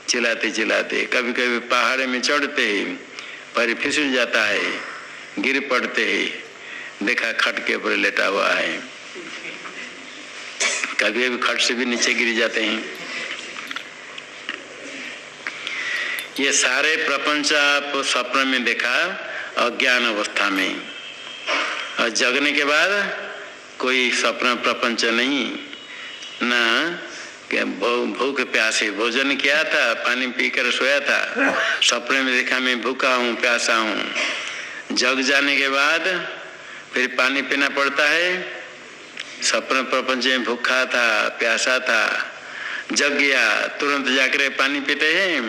चिल्लाते चिल्लाते। कभी कभी पहाड़ में चढ़ते पैर फिसल जाता है, गिर पड़ते हैं, देखा खट के ऊपर लेटा हुआ है। कभी कभी खट से भी नीचे गिर जाते हैं। ये सारे प्रपंच आप स्वप्न में देखा अज्ञान अवस्था में, और जगने के बाद कोई स्वप्न प्रपंच नहीं। न भूख प्यासे भोजन किया था, पानी पीकर सोया था, सपने में देखा मैं भूखा हूँ, प्यासा हूँ। जग जाने के बाद फिर पानी पीना पड़ता है। सपने प्रपंच में भूखा था, प्यासा था, जग गया, तुरंत जाकर पानी पीते हैं।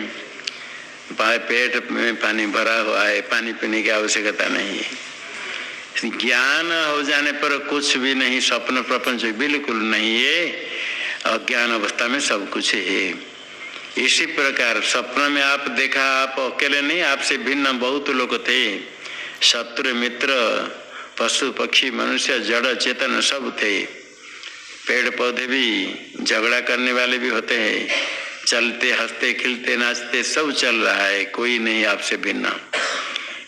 पेट में पानी भरा हुआ है, पानी पीने की आवश्यकता नहीं है। ज्ञान हो जाने पर कुछ भी नहीं, स्वप्न प्रपंच बिल्कुल नहीं है। अज्ञान अवस्था में सब कुछ है। इसी प्रकार स्वप्न में आप देखा, आप अकेले नहीं, आपसे भिन्न बहुत लोग थे, शत्रु मित्र, पशु पक्षी मनुष्य जड़ चेतन सब थे। पेड़ पौधे भी झगड़ा करने वाले भी होते हैं, चलते हंसते खिलते नाचते सब चल रहा है, कोई नहीं आपसे भिन्न।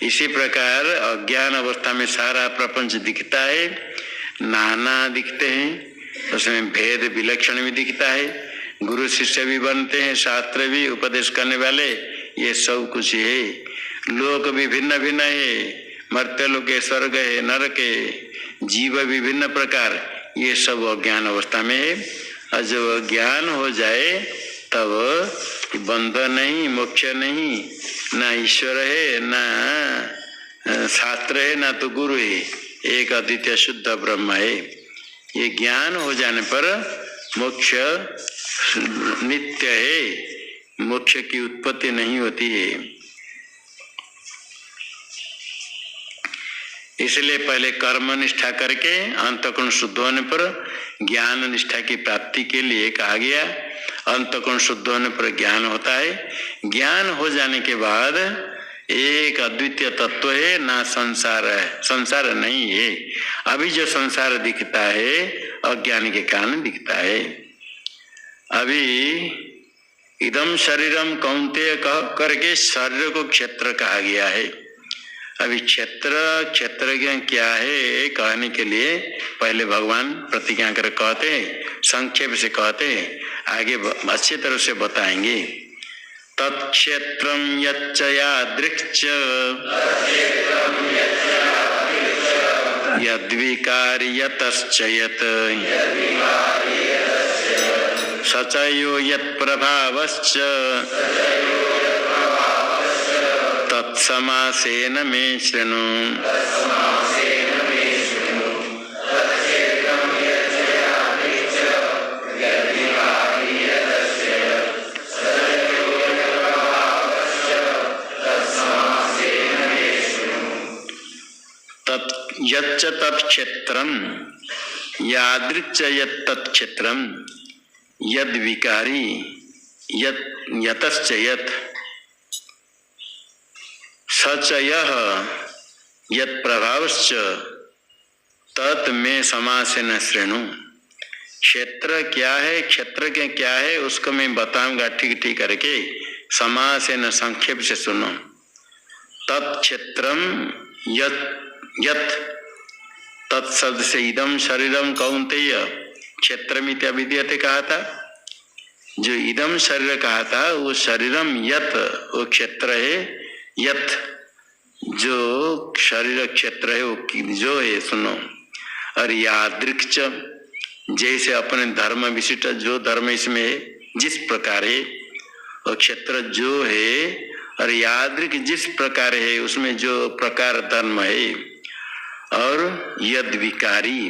इसी प्रकार अज्ञान अवस्था में सारा प्रपंच दिखता है, नाना दिखते हैं, उसमें भेद विलक्षण भी दिखता है। गुरु शिष्य भी बनते हैं, शास्त्र भी उपदेश करने वाले, ये सब कुछ है। लोक भी भिन्न भिन्न है, मर्त्य लोक है, स्वर्ग है, नरक है, जीव भी भिन्न प्रकार, ये सब अज्ञान अवस्था में है। और जब ज्ञान हो जाए तब बंधन नहीं, मोक्ष नहीं, ना ईश्वर है, ना शास्त्र है, ना तो गुरु है, एक अद्वितीय शुद्ध ब्रह्म है। ये ज्ञान हो जाने पर मोक्ष नित्य है, मोक्ष की उत्पत्ति नहीं होती है। इसलिए पहले कर्म निष्ठा करके अंतःकरण शुद्ध होने पर ज्ञान निष्ठा की प्राप्ति के लिए कहा गया। अंतःकरण शुद्ध होने पर ज्ञान होता है। ज्ञान हो जाने के बाद एक अद्वितीय तत्व है, ना संसार है, संसार नहीं है। अभी जो संसार दिखता है अज्ञान के कारण दिखता है। अभी इदम शरीरम कौन्तेय कह करके शरीर को क्षेत्र कहा गया है। अभी क्षेत्रज्ञ क्या है कहने के लिए पहले भगवान प्रतिज्ञा कर कहते हैं, संक्षेप से कहते हैं, आगे अच्छी तरह से बताएंगे। तत्क्षेत्रम यच्च यादृक्च यद्विकारी यतश्च यत् सचयो यत्प्रभावश्च तत्समासेन मे शृणु। यच्च तत्क्षेत्रम यादृक्च यत्तत्क्षेत्रम यद्विकारी यतश्च यत् सच यह यत्प्रभावश्च तत् में समासेन शृणु। क्षेत्र क्या है, क्षेत्र के क्या है उसको मैं बताऊंगा ठीक ठीक करके, समासेन संक्षेप से सुनो। तत्क्षेत्रम यत् तत्शब्द से इदम शरीरम कौन्तेय क्षेत्रमित्य विद्यते कहा था। जो इदम शरीर कहा था वो शरीरम यत् वो क्षेत्र है, यत् जो शरीर क्षेत्र है वो जो है सुनो। और यादृक्च जैसे अपने धर्म विशिष्ट जो धर्म इसमें है जिस प्रकार है वो क्षेत्र जो है, और यादृक जिस प्रकार है उसमें जो प्रकार धर्म है। और यद विकारी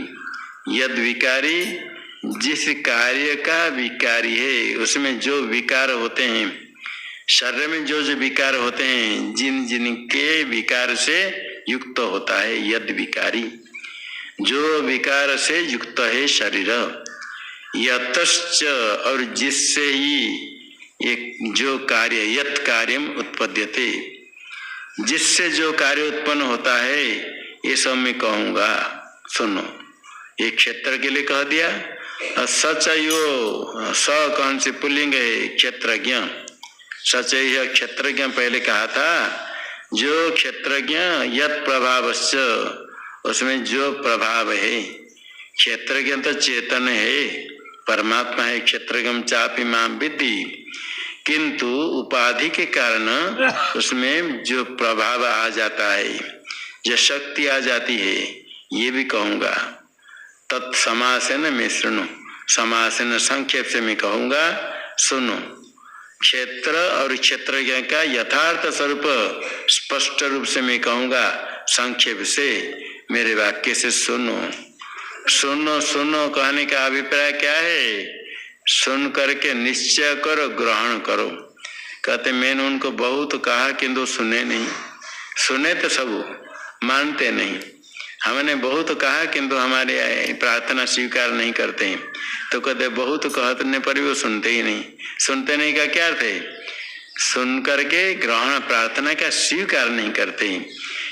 जिस कार्य का विकारी है उसमें जो विकार होते हैं, शरीर में जो जो विकार होते हैं जिन जिनके विकार से युक्त होता है यद विकारी, जो विकार से युक्त है शरीर। यतश्च और जिससे ही एक जो कार्य यत कार्यम उत्पद्यते, जिससे जो कार्य उत्पन्न होता है ये सब मैं कहूंगा सुनो। एक क्षेत्र के लिए कह दिया। सच यो स कौन से पुल्लिंग है क्षेत्रज्ञ, सचैह क्षेत्रज्ञ पहले कहा था, जो क्षेत्रज्ञ यत प्रभावश्च, उसमें जो प्रभाव है, क्षेत्रज्ञ तो चेतन है, परमात्मा है। क्षेत्रज्ञ चापि मां विद्धि, किंतु उपाधि के कारण उसमें जो प्रभाव आ जाता है, जो शक्ति आ जाती है, ये भी कहूँगा। तत्समासेन में सुनो, समासेन संक्षेप से मैं कहूँगा, सुनो। क्षेत्र और क्षेत्रज्ञ का यथार्थ स्वरूप स्पष्ट रूप से मैं कहूँगा, संक्षेप से मेरे वाक्य से सुनो। सुनो सुनो कहने का अभिप्राय क्या है? सुन करके निश्चय करो, ग्रहण करो। कहते मैंने उनको बहुत कहा किंतु सुने नहीं। सुने तो सब, मानते नहीं। हमने बहुत कहा किंतु हमारे प्रार्थना स्वीकार नहीं करते हैं। तो कहते बहुत कहने पर भी वो सुनते ही नहीं। सुनते नहीं का क्या अर्थ है? सुन करके ग्रहण प्रार्थना का स्वीकार नहीं करते हैं।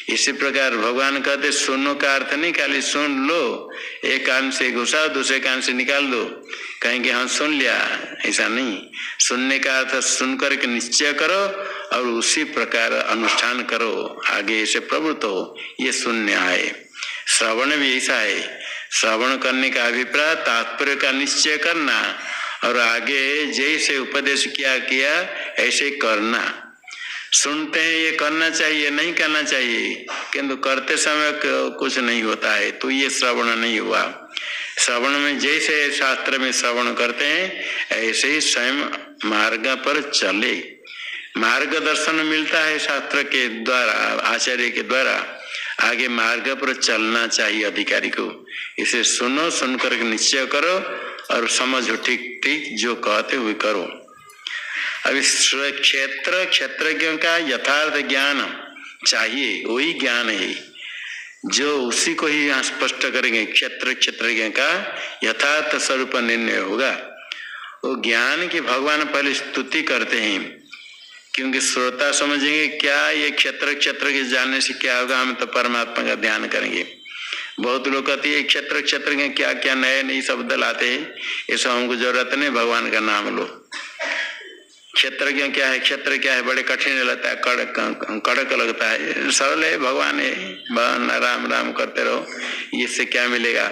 इसी प्रकार भगवान कहते सुनो का अर्थ नहीं खाली सुन लो, एक कान से घुसाओ दूसरे कान से निकाल दो, कहेंगे हाँ सुन लिया, ऐसा नहीं। सुनने का अर्थ सुन करके निश्चय करो और उसी प्रकार अनुष्ठान करो, आगे ऐसे प्रवृत्त हो, ये शून्य है। श्रवण भी ऐसा है, श्रवण करने का अभिप्राय तात्पर्य का निश्चय करना और आगे जैसे उपदेश किया ऐसे करना। सुनते हैं ये करना चाहिए, नहीं करना चाहिए, किंतु करते समय कुछ नहीं होता है, तो ये श्रवण नहीं हुआ। श्रवण में जैसे शास्त्र में श्रवण करते हैं ऐसे ही स्वयं मार्ग पर चले। मार्गदर्शन मिलता है शास्त्र के द्वारा, आचार्य के द्वारा, आगे मार्ग पर चलना चाहिए अधिकारी को। इसे सुनो, सुनकर निश्चय करो और समझो, ठीक ठीक जो कहते हुए करो। अभी क्षेत्र क्षेत्रज्ञ का यथार्थ ज्ञान चाहिए, वही ज्ञान है जो उसी को ही यहाँ स्पष्ट करेंगे। क्षेत्र क्षेत्रज्ञ का यथार्थ स्वरूप निर्णय होगा। वो ज्ञान की भगवान पहले स्तुति करते हैं, क्योंकि श्रोता समझेंगे क्या ये क्षेत्र क्षेत्र के जानने से क्या होगा, हम तो परमात्मा का ध्यान करेंगे। बहुत लोग कहते हैं क्षेत्र क्षेत्र के क्या क्या नए नए शब्द लाते हैं, ये सब हमको जरूरत नहीं, भगवान का नाम लो। क्षेत्रज्ञ क्या है, क्षेत्र क्या है, बड़े कठिन लगता है, कड़क लगता है। सरल है, भगवान है, राम राम करते रहो, इससे क्या मिलेगा।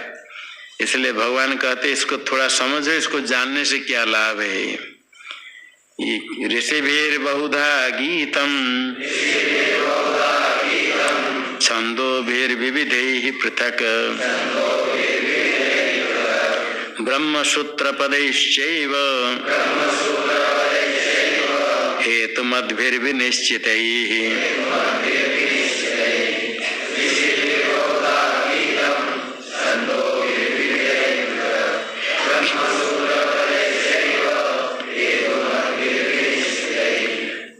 इसलिए भगवान कहते इसको थोड़ा समझो, इसको जानने से क्या लाभ है। ऋषिभिर बहुधा गीतम छंदोभिर विविधैः पृथक् ब्रह्मसूत्र पदैश्चैव हेतुमद्भिर्विनिश्चितैः।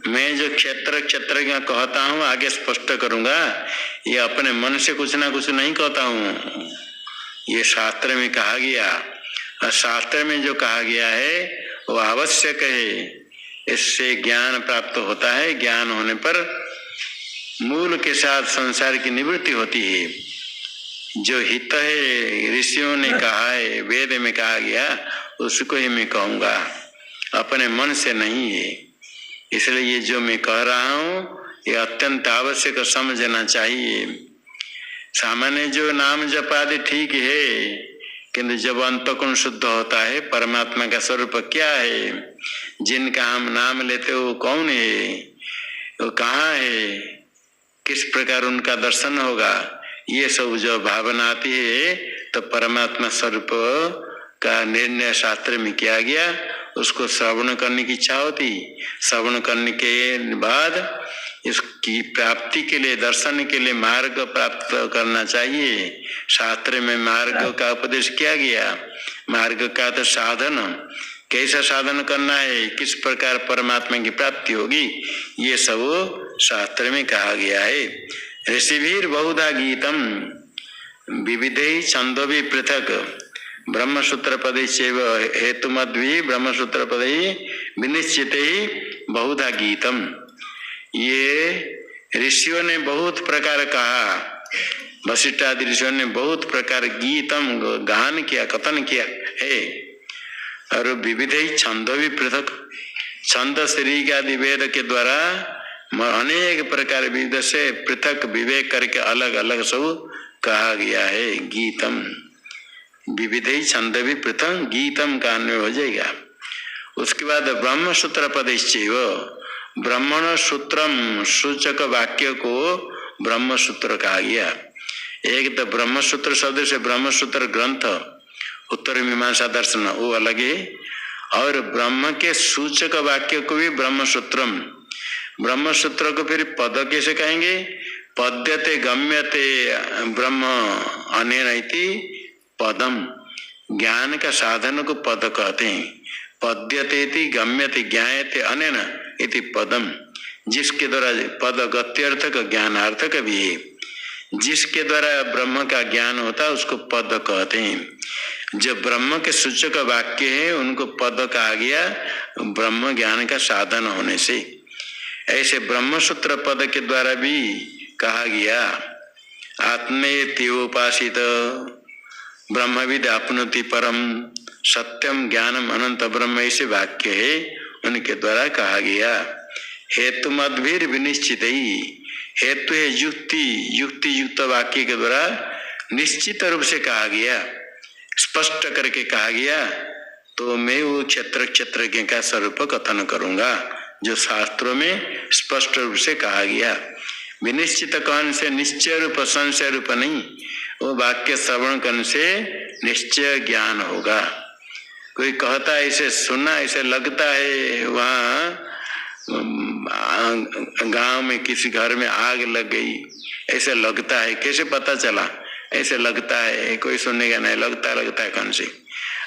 मैं जो क्षेत्र क्षेत्रज्ञ कहता हूँ आगे स्पष्ट करूंगा, ये अपने मन से कुछ ना कुछ नहीं कहता हूँ, ये शास्त्र में कहा गया। और शास्त्र में जो कहा गया है वो आवश्यक है, इससे ज्ञान प्राप्त होता है। ज्ञान होने पर मूल के साथ संसार की निवृत्ति होती है। जो हित है ऋषियों ने कहा है, वेद में कहा गया, उसको ही मैं कहूँगा, अपने मन से नहीं है। इसलिए ये जो मैं कह रहा हूँ ये अत्यंत आवश्यक समझना चाहिए। सामान्य जो नाम जपादि ठीक है, किंतु जब अंतःकरण शुद्ध होता है, परमात्मा का स्वरूप क्या है, जिनका हम नाम लेते हो कौन है, वो कहाँ है, किस प्रकार उनका दर्शन होगा, ये सब जो भावना आती है तो परमात्मा स्वरूप का निर्णय शास्त्र में किया गया, उसको श्रवण करने की इच्छा होती। श्रवण करने के बाद इसकी प्राप्ति के लिए, दर्शन के लिए मार्ग प्राप्त करना चाहिए। शास्त्र में मार्ग का उपदेश किया गया। मार्ग का तो साधन, कैसा साधन करना है, किस प्रकार परमात्मा की प्राप्ति होगी, ये सब शास्त्र में कहा गया है। ऋषिभिर बहुधा गीतम विविधै छंदोभि पृथक ब्रह्मसूत्र पदै चैव हेतुमद्भि ब्रह्मसूत्र पदै विनिश्चितै बहुधा गीतम। ये ऋषियों ने बहुत प्रकार कहा, वशिष्ठ आदि ऋषियों ने बहुत प्रकार गीतम गान किया, कथन किया है। और विविध ही छंदो भी पृथक, छंद श्री आदि वेद के द्वारा अनेक प्रकार विविध से पृथक विवेक करके अलग अलग सब कहा गया है। गीतम विविध ही छंद भी पृथक गीतम का अन्वय हो जाएगा। उसके बाद ब्रह्म सूत्र पदेश्चैव, ब्रह्मण सूत्रम सूचक वाक्य को ब्रह्म सूत्र कहा गया। एक तो ब्रह्म सूत्र शब्द से ब्रह्म सूत्र ग्रंथ उत्तर मीमांसा दर्शन वो अलग है, और ब्रह्म के सूचक वाक्य को भी ब्रह्म सूत्रम। ब्रह्म सूत्र को फिर पद कैसे कहेंगे? पद्यते गम्यते ब्रह्म अनेन इति पदम, ज्ञान का साधन को पद कहते हैं। पद्यते इति गम्यते ज्ञायते अनेन इति पदम, जिसके द्वारा पद गत्यर्थक ज्ञानार्थक भी है। जिसके द्वारा ब्रह्म का ज्ञान होता है उसको पद कहते हैं। जो ब्रह्म के सूचक वाक्य है उनको पद कहा गया, ब्रह्म ज्ञान का साधन होने से। ऐसे ब्रह्म सूत्र पद के द्वारा भी कहा गया। आत्मेति उपासित ब्रह्मविद आपनोति परम सत्यम ज्ञानम अनंत ब्रह्म, ऐसे वाक्य है उनके द्वारा कहा गया। हेतु मद्भिर विनिश्चित ही, हेतु है युक्ति, युक्ति युक्त वाक्य के द्वारा निश्चित रूप से कहा गया, स्पष्ट करके कहा गया। तो मैं वो क्षेत्रज्ञ का स्वरूप कथन करूंगा जो शास्त्रों में स्पष्ट रूप से कहा गया। विनिश्चित कहन से निश्चय रूप संशय रूप नहीं, वो वाक्य श्रवण करने से निश्चय ज्ञान होगा। कोई कहता है ऐसे सुना, ऐसे लगता है वहाँ गांव में किसी घर में आग लग गई, ऐसे लगता है, कैसे पता चला? ऐसे लगता है, कोई सुनेगा नहीं, लगता है कौन से?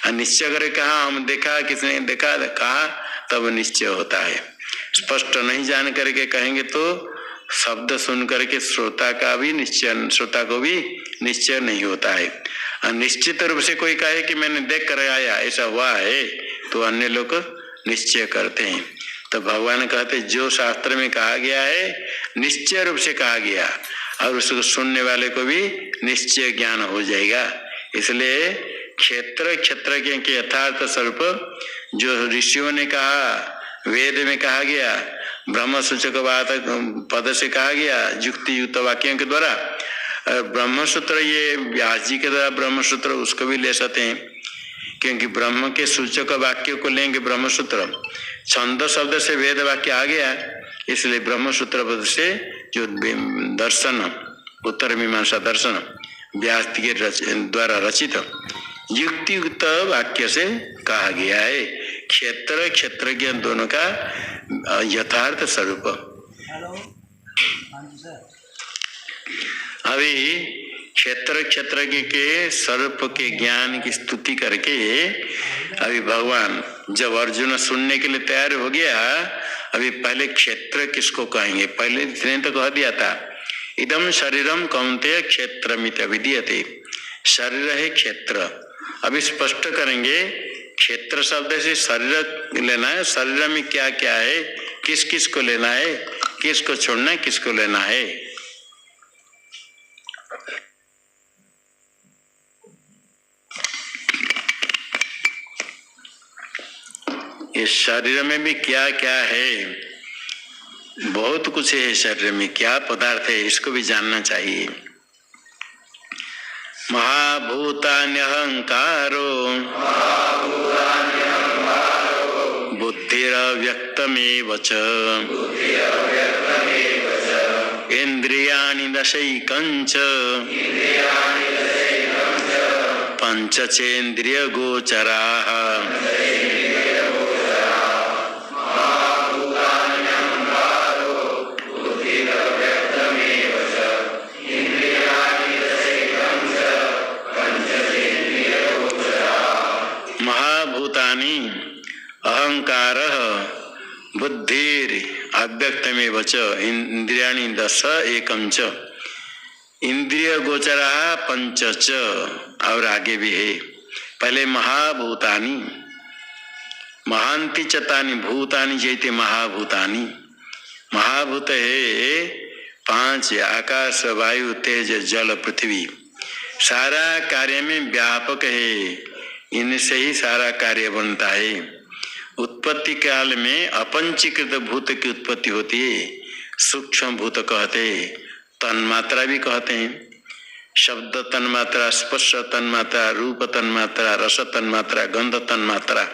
निश्चय करे कहा हम देखा, किसने देखा कहा, तब निश्चय होता है। स्पष्ट नहीं जान करके कहेंगे तो शब्द सुन करके श्रोता का भी निश्चय, श्रोता को भी निश्चय नहीं होता है। निश्चित रूप से कोई कहे कि मैंने देख कर आया, ऐसा हुआ है, तो अन्य लोग निश्चय करते हैं। तो भगवान कहते जो शास्त्र में कहा गया है निश्चय रूप से कहा गया, और उसको सुनने वाले को भी निश्चय ज्ञान हो जाएगा। इसलिए क्षेत्रज्ञ के यथार्थ स्वरूप जो ऋषियों ने कहा, वेद में कहा गया, ब्रह्म सूचक बात पद से कहा गया युक्ति युक्त वाक्यों के द्वारा। ब्रह्म सूत्र ये व्यास जी के द्वारा ब्रह्म सूत्र उसको भी ले सकते हैं, क्योंकि ब्रह्म के सूचक वाक्य को लेंगे ब्रह्म सूत्र। छंद शब्द से वेद वाक्य आ गया, इसलिए ब्रह्म सूत्र पद से जो दर्शन उत्तर मीमांसा दर्शन व्यास के द्वारा रचित युक्ति युक्त वाक्य से कहा गया है। क्षेत्रज्ञ दोनों का यथार्थ स्वरूप। अभी क्षेत्रज्ञ के स्वरूप के ज्ञान की स्तुति करके अभी भगवान जब अर्जुन सुनने के लिए तैयार हो गया, अभी पहले क्षेत्र किसको कहेंगे? पहले इसने तो कह दिया था इदम शरीरम कौन्तेय क्षेत्रमिति विधीयते, शरीर है क्षेत्र। अभी स्पष्ट करेंगे क्षेत्र शब्द से शरीर लेना है, शरीर में क्या क्या है, किस किस को लेना है, किसको छोड़ना है, किसको लेना है। इस शरीर में भी क्या क्या है, बहुत कुछ है शरीर में, क्या पदार्थ है इसको भी जानना चाहिए। महाभूतान्यहंकारो बुद्धिरव्यक्तमेव च इंद्रियाणि दशैकञ्च पंचचेन्द्रियगोचराः अहंकार बुद्धिर अव्यक्तमेव च इंद्रियाणि दश एकम च इंद्रिय गोचरा पंच च, और आगे भी है। पहले महाभूतानि, महांति चतानि भूतानि जैते महाभूतानि। महाभूत है पांच, आकाश वायु तेज जल पृथ्वी, सारा कार्य में व्यापक है, इनसे ही सारा कार्य बनता है। उत्पत्ति काल में अपंचीकृत भूत की उत्पत्ति होती है, सूक्ष्म भूत कहते, तन्मात्रा भी कहते हैं। शब्द तन्मात्रा, स्पर्श तन्मात्रा, रूप तन्मात्रा, रस तन्मात्रा, गंध तन्मात्रा,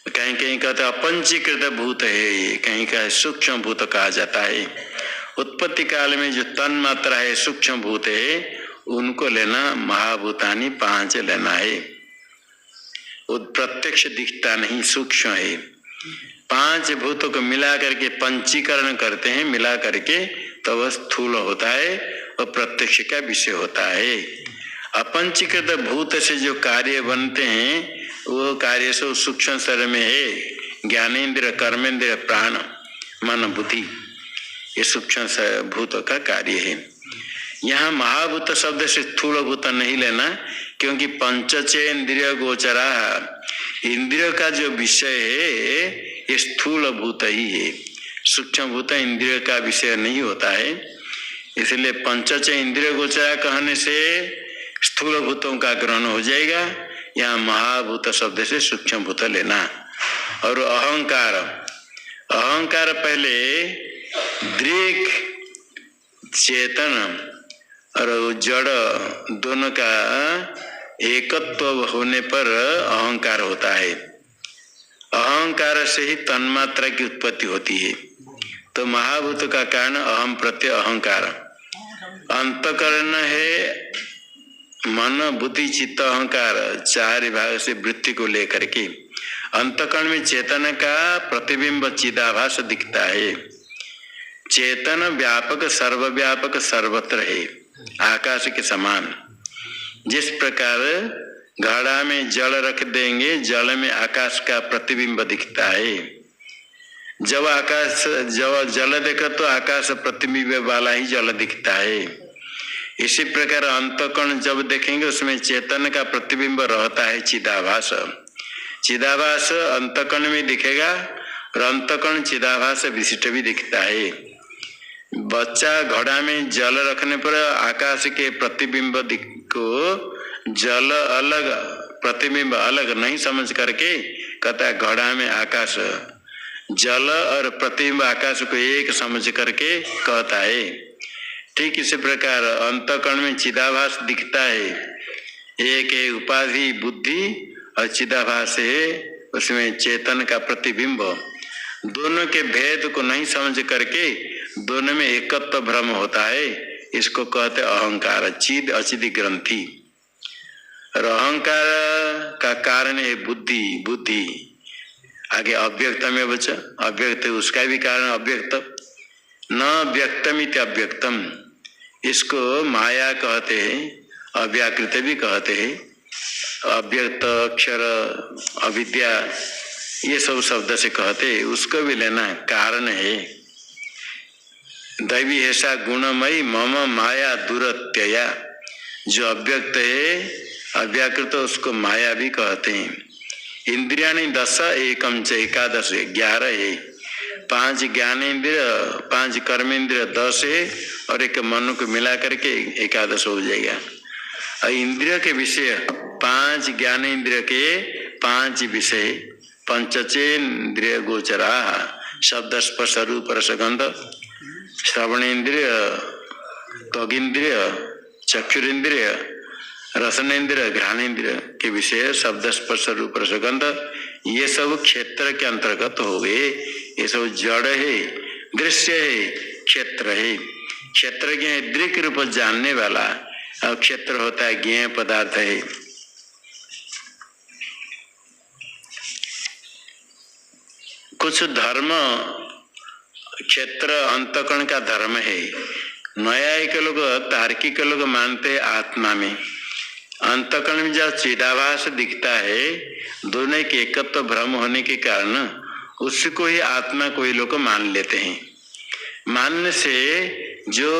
कहीं कहीं कहते अपंचीकृत भूत है, कहीं का सूक्ष्म भूत कहा जाता है। उत्पत्ति काल में जो तन्मात्रा है, सूक्ष्म भूत है, उनको लेना, महाभूतानि 5 लेना है। वो प्रत्यक्ष दिखता नहीं, सूक्ष्म है। 5 भूतों को मिला करके पंचीकरण करते हैं, मिला करके तो वह स्थूल होता है और प्रत्यक्ष का विषय होता है। अपंचीकृत भूत से जो कार्य बनते हैं वो कार्य सब सूक्ष्म शरीर में है। ज्ञानेन्द्रिय, कर्मेंद्रिय, प्राण, मन, बुद्धि, ये सूक्ष्म भूत का कार्य है। यहाँ महाभूत शब्द से स्थूल भूत नहीं लेना, क्योंकि पंचचेन्द्रिय गोचरा, इंद्रियों का जो विषय है ये स्थूल भूत ही है। सूक्ष्म भूत इंद्रिय का विषय नहीं होता है, इसलिए पंचच इंद्रिय गोचरा कहने से स्थूल भूतों का ग्रहण हो जाएगा। यहाँ महाभूत शब्द से सूक्ष्म भूत लेना। और अहंकार, अहंकार पहले दृक्, चेतन और जड़ दोनों का एकत्व होने पर अहंकार होता है। अहंकार से ही तन्मात्रा की उत्पत्ति होती है। तो महाभूत का कारण अहम प्रत्यय अहंकार। अंतकरण है मन, बुद्धि, चित्त, अहंकार, 4 भाग से वृत्ति को लेकर के। अंतकरण में चेतन का प्रतिबिंब चिदाभास दिखता है। चेतन व्यापक, सर्वव्यापक, सर्वत्र है, आकाश के समान। जिस प्रकार घड़ा में जल रख देंगे, जल में आकाश का प्रतिबिंब दिखता है। जब जल देखा तो आकाश प्रतिबिंब वाला ही जल दिखता है। इसी प्रकार अंतकण जब देखेंगे उसमें चेतन का प्रतिबिंब रहता है, चिदाभास। चिदाभास अंतकण में दिखेगा और अंतकण चिदाभास विशिष्ट भी दिखता है। बच्चा घड़ा में जल रखने पर आकाश के प्रतिबिंब को जल अलग, प्रतिबिंब अलग नहीं समझ करके कहता है घड़ा में आकाश, जल और प्रतिबिंब आकाश को एक समझ करके कहता है। ठीक इसी प्रकार अंतकरण में चिदाभास दिखता है। एक है उपाधि बुद्धि और चिदाभास है उसमें चेतन का प्रतिबिंब। दोनों के भेद को नहीं समझ करके दोनों में एकत्व भ्रम होता है, इसको कहते अहंकार, चिद अचिद ग्रंथि। और अहंकार का कारण है बुद्धि, बुद्धि आगे अव्यक्त में बचा, अव्यक्त उसका भी कारण अव्यक्त, न व्यक्तमित अव्यक्तम, इसको माया कहते हैं, अव्याकृत भी कहते हैं। अव्यक्त, अक्षर, अविद्या, ये सब शब्द से कहते हैं, उसको भी लेना कारण है। दैवी ऐसा गुणमयी मम माया दुरत्यया, जो अव्यक्त है अव्याकृत उसको माया भी कहते हैं। इंद्रियाणि 10 एकम च एकादश, 11 है। 5 ज्ञानेन्द्रिय, 5 कर्मेंद्रिय 10 है और एक मन को मिला करके 11 हो जाएगा। और इंद्रिय के विषय 5 ज्ञानेन्द्रिय के 5 विषय, पंचचेन्द्रिय गोचरा, शब्द स्पर्श रूप रस गंध, श्रवणेन्द्रिय, त्वगिंद्रिय, चक्षुरेन्द्रिय, रसनेन्द्रिय, घ्राणेन्द्रिय के विषय शब्द स्पर्श रूप रस गंध, ये सब क्षेत्र के अंतर्गत हो गए। ये सब जड़ है, दृश्य है, क्षेत्र है। क्षेत्रज्ञ है दृक् रूप जानने वाला, और क्षेत्र होता है ज्ञेय पदार्थ है। कुछ धर्म क्षेत्र अंतकरण का धर्म है। न्यायिक लोग, तार्किक लोग मानते हैं आत्मा में, अंतकरण में जब चिदाभास दिखता है, दोनों के एकत्व भ्रम होने के कारण उसको ही आत्मा को ही लोग मान लेते हैं। मानने से जो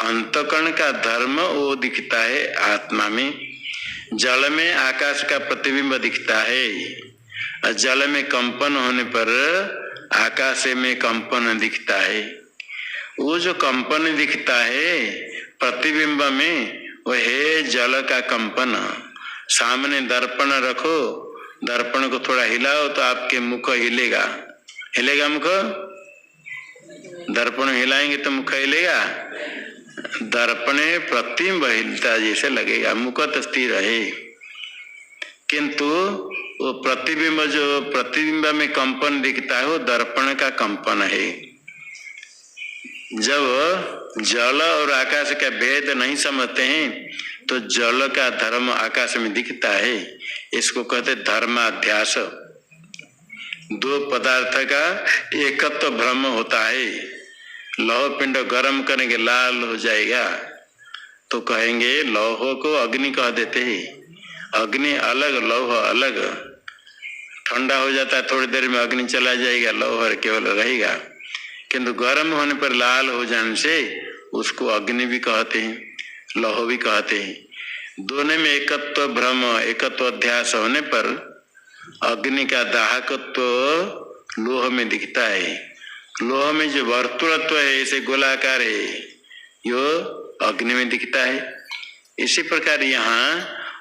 अंतकरण का धर्म वो दिखता है आत्मा में। जल में आकाश का प्रतिबिंब दिखता है, और जल में कंपन होने पर आकाश में कंपन दिखता है। वो जो कंपन दिखता है प्रतिबिंब में, वह है जल का कंपन। सामने दर्पण रखो, दर्पण को थोड़ा हिलाओ तो आपके मुख हिलेगा, हिलेगा मुख? दर्पण हिलाएंगे तो मुख हिलेगा? दर्पणे प्रतिबिंब हिलता जैसे लगेगा, मुख तो स्थिर है, किंतु वो प्रतिबिंब जो प्रतिबिंब में कंपन दिखता है वो दर्पण का कंपन है। जब जल और आकाश का भेद नहीं समझते हैं तो जल का धर्म आकाश में दिखता है, इसको कहते धर्माध्यास। दो पदार्थ का एकत्व भ्रम होता है। लौह पिंड गर्म करेंगे लाल हो जाएगा तो कहेंगे लौह को अग्नि कह देते हैं, अग्नि अलग लौह अलग। ठंडा हो जाता है थोड़ी देर में अग्नि चला जाएगा, लौह केवल रहेगा, किंतु गर्म होने पर लाल हो जाने से उसको अग्नि भी कहते हैं, लौह भी कहते हैं। दोनों में एकत्व भ्रम एकत्व अध्यास होने पर अग्नि का दाहकत्व लोह में दिखता है। लोह में जो वर्तुलत्व है ऐसे गोलाकार है, यो अग्नि में दिखता है। इसी प्रकार यहाँ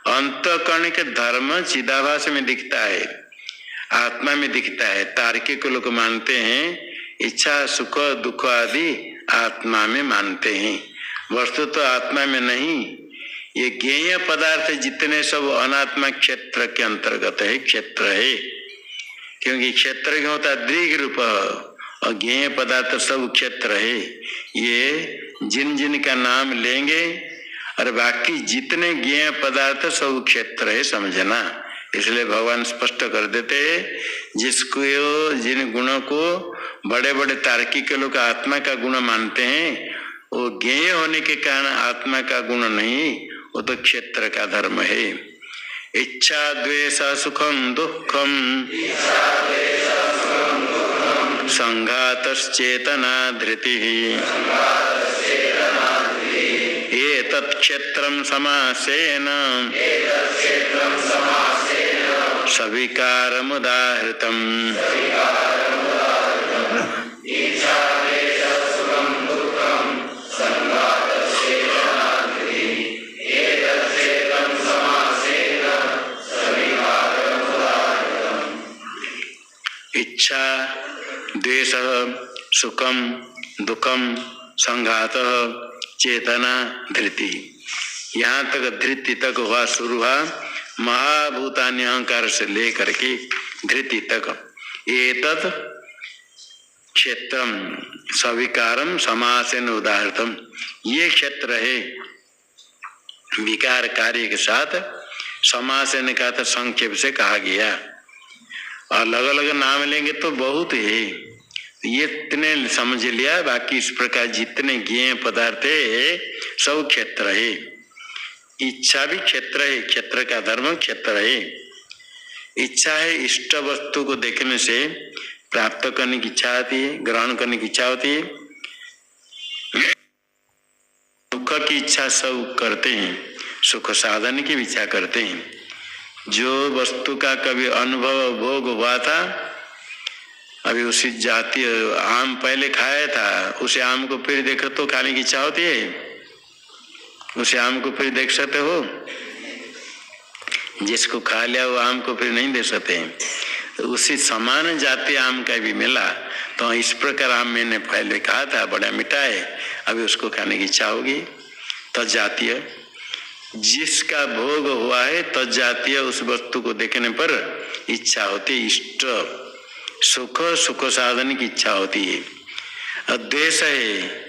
अंतःकरण के धर्म चिदाभास में दिखता है, आत्मा में दिखता है। तार्किक लोग मानते हैं इच्छा सुख दुख आदि आत्मा में मानते हैं, वस्तु तो आत्मा में नहीं। ये ज्ञेय पदार्थ जितने सब अनात्मा क्षेत्र के अंतर्गत है, क्षेत्र है, क्योंकि क्षेत्र क्या होता है दीर्घ रूप, और ज्ञेय पदार्थ सब क्षेत्र है। ये जिन जिन का नाम लेंगे और बाकी जितने ज्ञेय पदार्थ सब क्षेत्र है, समझना। इसलिए भगवान स्पष्ट कर देते हैं जिसको जिन गुणों को बड़े बड़े तार्किक लोग आत्मा का गुण मानते हैं वो ज्ञेय होने के कारण आत्मा का गुण नहीं, वो तो क्षेत्र का धर्म है। इच्छा द्वेष सुखम दुखम संघातश्चेतना धृतिः एतत् क्षेत्रं समासेन सविकारमुदाहृतम्। इच्छा द्वेष सुखम दुखम संघात चेतना धृति, यहाँ तक धृति तक हुआ, शुरू हुआ महाभूतानि अहंकार से लेकर के धृति तक। एतत् क्षेत्रम सविकारम समासेन उदाहृतम, ये क्षेत्र है विकार कार्य के साथ समासेन का तो संक्षेप से कहा गया। अलग अलग नाम लेंगे तो बहुत है, ये इतने समझ लिया। बाकी इस प्रकार जितने ज्ञेय पदार्थ है सब क्षेत्र है। इच्छा भी क्षेत्र है, क्षेत्र का धर्म क्षेत्र है। इच्छा है इष्ट वस्तु को देखने से प्राप्त करने की इच्छा आती है, ग्रहण करने की इच्छा होती है। सुख की इच्छा सब करते हैं, सुख साधन की इच्छा करते हैं। जो वस्तु का कभी अनुभव भोग हुआ था, अभी उसी जाति आम पहले खाया था, उसे आम को फिर देखो तो खाने की इच्छा होती है? उसे आम को फिर देख सकते हो? जिसको खा लिया वो आम को फिर नहीं देख सकते। तो उसी समान जाति आम का भी मिला, तो इस प्रकार आम मैंने पहले कहा था बड़ा मीठा है, अभी उसको खाने की इच्छा होगी। तो जातीय जिसका भोग हुआ है तो जातीय उस वस्तु को देखने पर इच्छा होती है, इष्ट सुख सुख साधन की इच्छा होती है। द्वेष है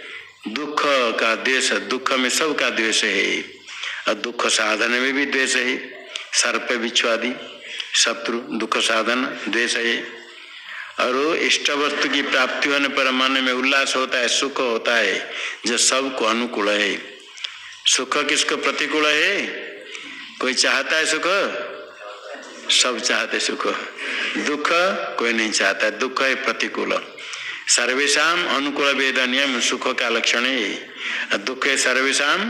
दुख का द्वेष, दुख में सब का द्वेष है, और दुख साधन में भी द्वेष है। सर्प बिच्छू आदि शत्रु दुख साधन द्वेष है। और वो इष्ट वस्तु की प्राप्ति होने पर मन में उल्लास होता है, सुख होता है, जो सबको अनुकूल है। सुख किसको प्रतिकूल है? कोई चाहता है सुख? सब चाहते सुख। दुख कोई नहीं चाहता, दुख है प्रतिकूल। सर्वेशाम अनुकूल वेदनीयम सुख का लक्षण है, दुख है सर्वेशाम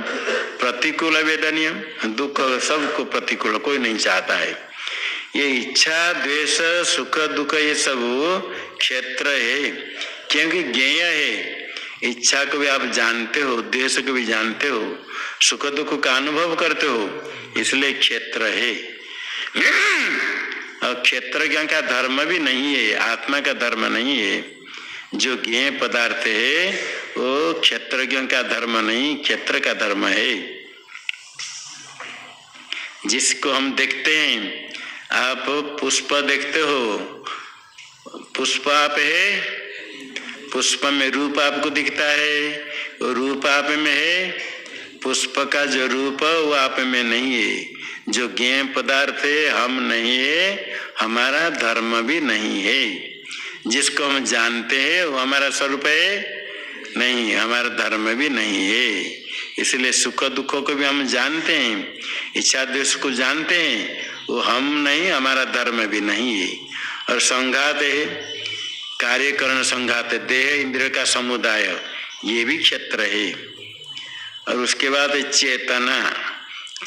प्रतिकूल वेदनीयम, दुख सबको प्रतिकूल, कोई नहीं चाहता है। ये इच्छा द्वेष सुख दुख ये सब क्षेत्र है, क्योंकि ज्ञेय है। इच्छा को भी आप जानते हो, द्वेष को भी जानते हो, सुख दुख का अनुभव करते हो, इसलिए क्षेत्र है। और क्षेत्रज्ञ का धर्म भी नहीं है, आत्मा का धर्म नहीं है। जो ज्ञेय पदार्थ है वो क्षेत्रज्ञ का धर्म नहीं, क्षेत्र का धर्म है। जिसको हम देखते हैं, आप पुष्प देखते हो, पुष्प आप है, पुष्प में रूप आपको दिखता है, रूप आप में है, पुष्प का जो रूप वो आप में नहीं है। जो ज्ञेय पदार्थ है हम नहीं है, हमारा धर्म भी नहीं है। जिसको हम जानते हैं वो हमारा स्वरूप है नहीं, हमारा धर्म भी नहीं है। इसलिए सुख दुखों को भी हम जानते हैं, इच्छा द्वेष को जानते हैं, वो हम नहीं, हमारा धर्म भी नहीं है। और संघात है, कार्यकरण संघात, देह इंद्रिय का समुदाय, ये भी क्षेत्र है। और उसके बाद चेतना,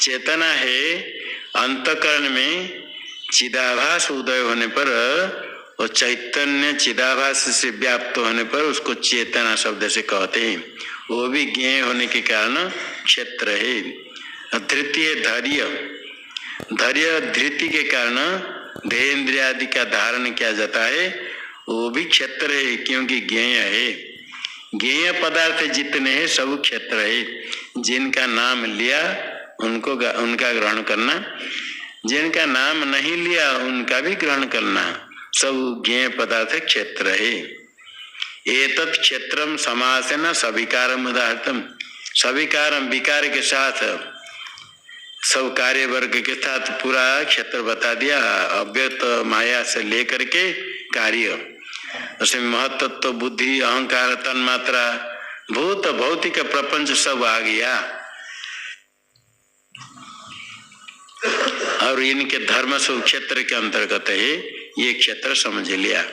चेतना है अंतकरण में चिदाभास उदय होने पर और चैतन्य चिदाभास से व्याप्त होने पर उसको चेतना शब्द से कहते हैं। वो भी ज्ञेय होने के कारण क्षेत्र है। धृति है धैर्य, धैर्य धृति के कारण देह इंद्रिय आदि का धारण किया जाता है, वो भी क्षेत्र है क्योंकि ज्ञेय है। ज्ञेय पदार्थ जितने हैं सब क्षेत्र है। जिनका नाम लिया उनको उनका ग्रहण करना, जिनका नाम नहीं लिया उनका भी ग्रहण करना, सब ज्ञेय पदार्थ क्षेत्र है। एतत् क्षेत्रम समासेन सविकारम उदाहृतम, सविकारम विकार के साथ सब कार्य वर्ग के साथ पूरा क्षेत्र बता दिया। अव्यक्त माया से लेकर के कार्य, उसमें महत्त्व बुद्धि अहंकार तन्मात्रा भूत भौतिक प्रपंच सब आ गया। और इनके धर्म सब क्षेत्र के अंतर्गत है, ये क्षेत्र समझ लिया।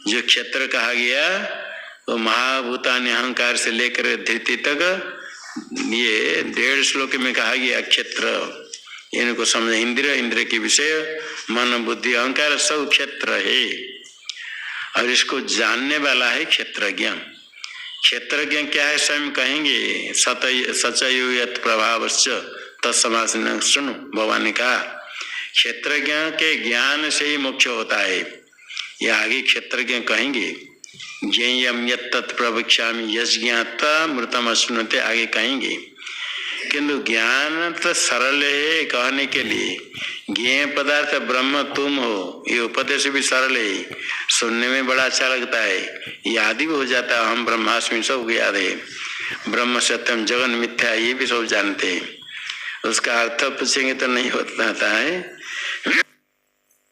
जो क्षेत्र कहा गया वो महाभूतानि अहंकार से लेकर धृति तक, ये 1.5 श्लोक में कहा गया क्षेत्र। इनको समझ, इंद्रिय, इंद्रिय के विषय मन बुद्धि अहंकार सब क्षेत्र है। और इसको जानने वाला है क्षेत्रज्ञ। क्षेत्रज्ञ क्या है स्वयं कहेंगे, सचयो यत् प्रभावश्च तत्समास न सुनो, भगवान ने कहा क्षेत्रज्ञ के ज्ञान से ही मोक्ष होता है। ये आगे क्षेत्रज्ञ कहेंगे, ज्ञेयम यत् तत् प्रवक्ष्यामि यस् ज्ञात्वा मृतम अश्नुते, आगे कहेंगे। किंतु ज्ञान तो सरल है कहने के लिए, ज्ञेय पदार्थ ब्रह्म तुम हो, ये उपदेश भी सरल है, सुनने में बड़ा अच्छा लगता है, याद भी हो जाता है। हम ब्रह्मास्मि सबको याद है, ब्रह्म सत्यम जगन मिथ्या, ये भी सब जानते हैं। उसका अर्थ पूछेंगे तो नहीं होता है।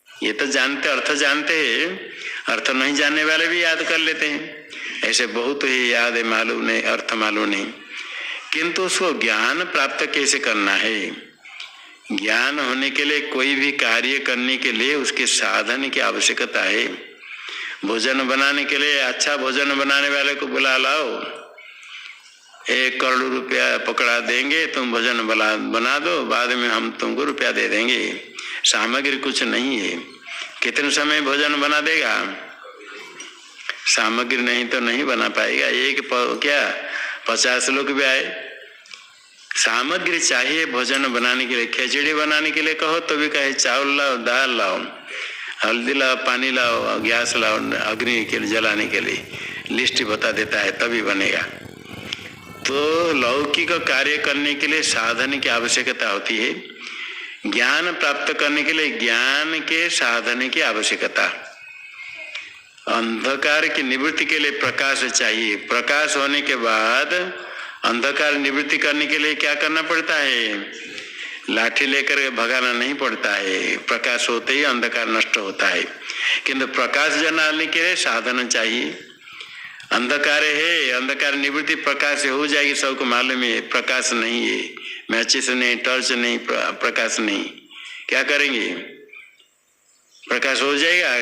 ये तो जानते, अर्थ जानते हैं, अर्थ नहीं जानने वाले भी याद कर लेते हैं। ऐसे बहुत ही याद है, मालूम नहीं, अर्थ मालूम नहीं। किंतु उसको ज्ञान प्राप्त कैसे करना है? ज्ञान होने के लिए, कोई भी कार्य करने के लिए उसके साधन की आवश्यकता है। भोजन बनाने के लिए अच्छा भोजन बनाने वाले को बुला लाओ, 1 करोड़ रुपया पकड़ा देंगे, तुम भोजन बना दो, बाद में हम तुमको रुपया दे देंगे। सामग्री कुछ नहीं है, कितने समय भोजन बना देगा? सामग्री नहीं तो नहीं बना पाएगा। क्या 50 लोग भी आए, सामग्री चाहिए भोजन बनाने के लिए। खिचड़ी बनाने के लिए कहो तो भी कहे चावल लाओ, दाल लाओ, हल्दी लाओ, पानी लाओ, गैस लाओ, अग्नि के लिए जलाने के लिए लिस्ट बता देता है, तभी बनेगा। तो लौकिक कार्य करने के लिए साधन की आवश्यकता होती है। ज्ञान प्राप्त करने के लिए ज्ञान के साधन की आवश्यकता। अंधकार की निवृत्ति के लिए प्रकाश चाहिए। प्रकाश होने के बाद अंधकार निवृत्ति करने के लिए क्या करना पड़ता है? लाठी लेकर भगाना नहीं पड़ता है, प्रकाश होते ही अंधकार नष्ट होता है। किंतु प्रकाश जलाने के लिए साधन चाहिए। अंधकार है, अंधकार निवृत्ति प्रकाश से हो जाएगी, सबको मालूम है। प्रकाश नहीं है, मैचिस नहीं, टॉर्च नहीं, प्रकाश नहीं, क्या करेंगे? प्रकाश हो जाएगा।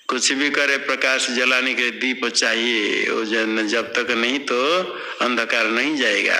कुछ भी करे, प्रकाश जलाने के लिए दीप चाहिए, वो जब तक नहीं तो अंधकार नहीं जाएगा।